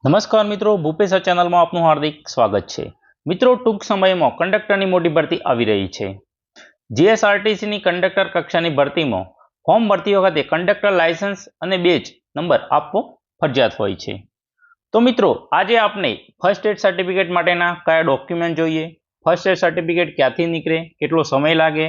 નમસ્કાર મિત્રો, ભૂપેશ ચેનલમાં આપનું હાર્દિક સ્વાગત છે। મિત્રો, ટૂંક સમયમાં કંડક્ટરની મોટી ભરતી આવી રહી છે। જીએસઆરટીસીની કંડક્ટર કક્ષાની ભરતીમાં ફોર્મ ભરતી વખતે કંડક્ટર લાયસન્સ અને બેચ નંબર આપવો ફરજિયાત હોય છે। તો મિત્રો, આજે આપણે ફર્સ્ટ એડ સર્ટિફિકેટ માટેના કયા ડોક્યુમેન્ટ જોઈએ, ફર્સ્ટ એડ સર્ટિફિકેટ ક્યાંથી નીકળે, કેટલો સમય લાગે,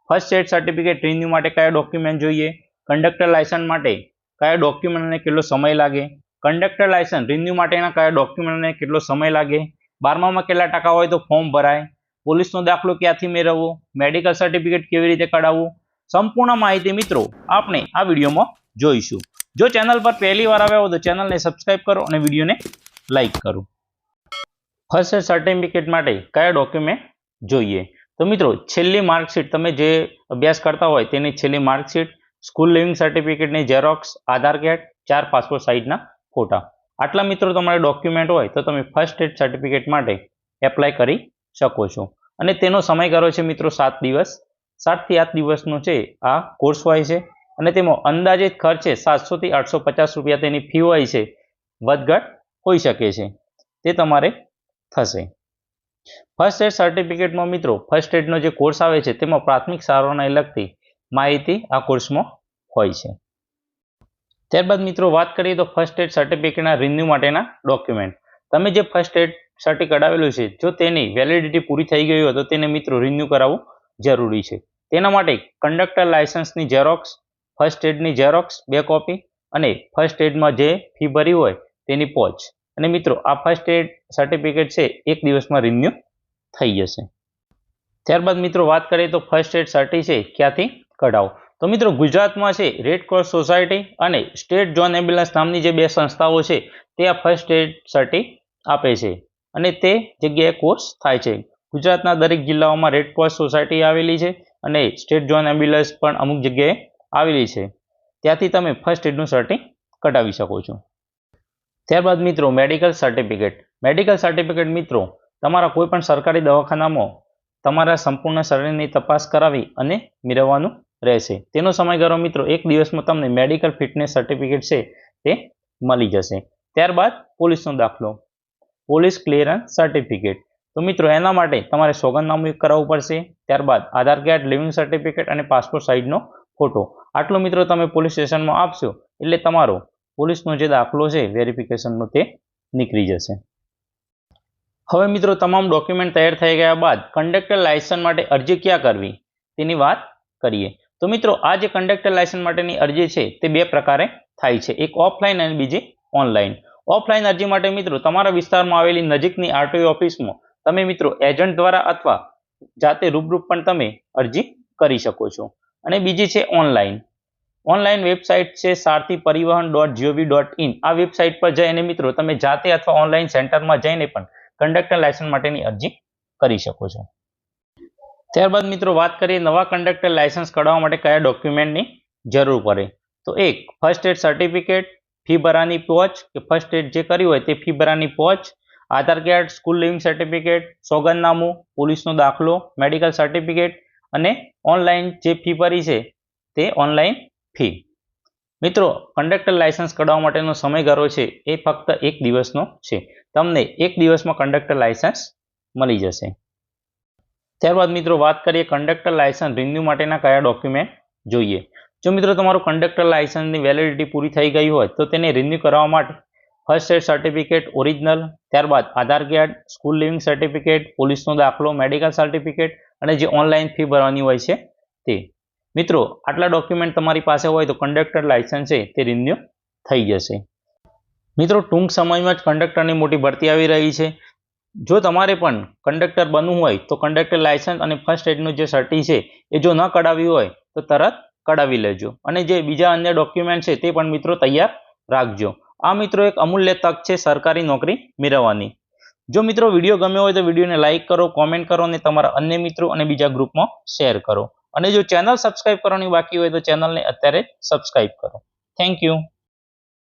ફર્સ્ટ એડ સર્ટિફિકેટ રિન્યુ માટે કયા ડોક્યુમેન્ટ જોઈએ, કંડક્ટર લાયસન્સ માટે કયા ડોક્યુમેન્ટ અને કેટલો સમય લાગે, કંડક્ટર લાયસન્સ રિન્યુ માટેના કયા ડોક્યુમેન્ટ અને કેટલો સમય લાગે, 12માં કેટલા ટકા હોય તો ફોર્મ ભરાય, પોલીસનો દાખલો ક્યાંથી મેળવવો, મેડિકલ સર્ટિફિકેટ કેવી રીતે કઢાવવું, સંપૂર્ણ માહિતી મિત્રો આપણે આ વિડીયોમાં જોઈશું। જો ચેનલ પર પહેલી વાર આવ્યા હો તો ચેનલને સબસ્ક્રાઇબ કરો અને વિડીયોને લાઈક કરો। ફર્સ્ટ એડ સર્ટિફિકેટ માટે કયા ડોક્યુમેન્ટ જોઈએ, તો મિત્રો છેલ્લી માર્કશીટ, તમે જે અભ્યાસ કરતા હોય તેની છેલ્લી માર્કશીટ, સ્કૂલ લિવિંગ સર્ટિફિકેટની ઝેરોક્સ, આધાર કાર્ડ, 4 પાસપોર્ટ સાઇઝના ફોટા, આટલા મિત્રો તમારે ડોક્યુમેન્ટ હોય તો તમે ફર્સ્ટ એડ સર્ટિફિકેટ માટે એપ્લાય કરી શકો છો। અને તેનો સમયગાળો છે મિત્રો 7 દિવસ, 7 થી 8 દિવસનો છે આ કોર્સ હોય છે। અને તેમાં અંદાજિત ખર્ચ છે 700 થી 850 રૂપિયા તેની ફી હોય છે, વધઘટ હોઈ શકે છે, તે તમારે થશે। ફર્સ્ટ એડ સર્ટિફિકેટમાં મિત્રો ફર્સ્ટ એડનો જે કોર્સ આવે છે તેમાં પ્રાથમિક સારવારને લગતી માહિતી આ કોર્સમાં હોય છે। ત્યારબાદ મિત્રો વાત કરીએ તો ફર્સ્ટ એડ સર્ટિફિકેટના રિન્યુ માટેના ડોક્યુમેન્ટ, તમે જે ફર્સ્ટ એડ સર્ટિ કઢાવેલું છે જો તેની વેલિડિટી પૂરી થઈ ગઈ હોય તો તેને મિત્રો રિન્યુ કરાવવું જરૂરી છે। તેના માટે કંડક્ટર લાયસન્સની ઝેરોક્સ, ફર્સ્ટ એડની ઝેરોક્સ 2 કોપી અને ફર્સ્ટ એડમાં જે ફી ભરી હોય તેની પોચ, અને મિત્રો આ ફર્સ્ટ એડ સર્ટિફિકેટ છે 1 દિવસમાં રિન્યુ થઈ જશે। ત્યારબાદ મિત્રો વાત કરીએ તો ફર્સ્ટ એડ સર્ટિ છે ક્યાંથી કઢાવો, તો મિત્રો ગુજરાતમાં છે રેડ ક્રોસ સોસાયટી અને સ્ટેટ જોન એમ્બ્યુલન્સ નામની જે 2 સંસ્થાઓ છે તે આ ફર્સ્ટ એડ સર્ટિ આપે છે અને તે જગ્યાએ કોર્સ થાય છે। ગુજરાતના દરેક જિલ્લાઓમાં રેડ ક્રોસ સોસાયટી આવેલી છે અને સ્ટેટ જોન એમ્બ્યુલન્સ પણ અમુક જગ્યાએ આવેલી છે, ત્યાંથી તમે ફર્સ્ટ એડનું સર્ટિ કઢાવી શકો છો। ત્યારબાદ મિત્રો મેડિકલ સર્ટિફિકેટ, મેડિકલ સર્ટિફિકેટ મિત્રો તમારા કોઈ પણ સરકારી દવાખાનામાં તમારા સંપૂર્ણ શરીરની તપાસ કરાવી અને મેળવવાનું રહેશે। તેનો સમયગાળો મિત્રો 1 દિવસમાં તમને મેડિકલ ફિટનેસ સર્ટિફિકેટ છે તે મળી જશે। ત્યારબાદ પોલીસનો દાખલો, પોલીસ ક્લિયરન્સ સર્ટિફિકેટ, તો મિત્રો એના માટે તમારે સોગંદનામું કરાવવું પડશે। ત્યારબાદ આધાર કાર્ડ, લિવિંગ સર્ટિફિકેટ અને પાસપોર્ટ સાઇઝનો ફોટો, આટલો મિત્રો તમે પોલીસ સ્ટેશનમાં આપશો એટલે તમારો પોલીસનો જે દાખલો છે વેરિફિકેશનનો તે નીકળી જશે। હવે મિત્રો તમામ ડોક્યુમેન્ટ તૈયાર થઈ ગયા બાદ કંડક્ટર લાયસન્સ માટે અરજી ક્યાં કરવી તેની વાત કરીએ। તો મિત્રો આ જે કંડક્ટર લાયસન્સ માટેની અરજી છે તે 2 પ્રકારે થાય છે, એક ઓફલાઈન અને બીજી ઓનલાઈન। ઓફલાઈન અરજી માટે મિત્રો તમારા વિસ્તારમાં આવેલી નજીકની આરટીઓ ઓફિસમાં તમે મિત્રો એજન્ટ દ્વારા અથવા જાતે રૂબરૂ પણ તમે અરજી કરી શકો છો। અને બીજી છે ઓનલાઈન, ઓનલાઈન વેબસાઇટ છે sarthiparivahan.gov.in, આ વેબસાઇટ પર જઈને મિત્રો તમે જાતે અથવા ઓનલાઈન સેન્ટરમાં જઈને પણ કંડક્ટર લાયસન્સ માટેની અરજી કરી શકો છો। ત્યારબાદ મિત્રો વાત કરીએ નવા કંડક્ટર લાયસન્સ કઢાવવા માટે કયા ડોક્યુમેન્ટની જરૂર પડે, તો એક ફર્સ્ટ એડ સર્ટિફિકેટ, ફી ભરાની પોચ કે ફર્સ્ટ એડ જે કર્યું હોય તે ફી ભરાની પોચ, આધાર કાર્ડ, સ્કૂલ લિવિંગ સર્ટિફિકેટ, સોગંદનામું, પોલીસનો દાખલો, મેડિકલ સર્ટિફિકેટ અને ઓનલાઈન જે ફી ભરી છે તે ઓનલાઈન ફી। મિત્રો કંડક્ટર લાયસન્સ કઢાવવા માટેનો સમયગાળો છે એ ફક્ત 1 દિવસનો છે, તમને 1 દિવસમાં કંડક્ટર લાયસન્સ મળી જશે। ત્યારબાદ મિત્રો વાત કરીએ કંડક્ટર લાયસન્સ રિન્યુ માટેના કયા ડોક્યુમેન્ટ જોઈએ। જો મિત્રો તમારું કંડક્ટર લાયસન્સની વેલિડિટી પૂરી થઈ ગઈ હોય તો તેને રિન્યુ કરાવવા માટે ફર્સ્ટ એડ સર્ટિફિકેટ ઓરિજિનલ, ત્યારબાદ આધાર કાર્ડ, સ્કૂલ લિવિંગ સર્ટિફિકેટ, પોલીસનો દાખલો, મેડિકલ સર્ટિફિકેટ અને જે ઓનલાઈન ફી ભરવાની હોય છે તે, મિત્રો આટલા ડોક્યુમેન્ટ તમારી પાસે હોય તો કંડક્ટર લાયસન્સ છે તે રિન્યુ થઈ જશે। મિત્રો ટૂંક સમયમાં જ કંડક્ટરની મોટી ભરતી આવી રહી છે, જો તમારે પણ કંડક્ટર બનવું હોય તો કંડક્ટર લાયસન્સ અને ફર્સ્ટ એડનું જે સર્ટિ છે એ જો ન કઢાવ્યું હોય તો તરત કઢાવી લેજો અને જે બીજા અન્ય ડોક્યુમેન્ટ છે તે પણ મિત્રો તૈયાર રાખજો। આ મિત્રો એક અમૂલ્ય તક છે સરકારી નોકરી મેળવવાની। જો મિત્રો વિડીયો ગમ્યો હોય તો વિડીયોને લાઇક કરો, કોમેન્ટ કરો અને તમારા અન્ય મિત્રો અને બીજા ગ્રુપમાં શેર કરો, અને જો ચેનલ સબસ્ક્રાઇબ કરવાની બાકી હોય તો ચેનલને અત્યારે સબસ્ક્રાઇબ કરો। Thank you.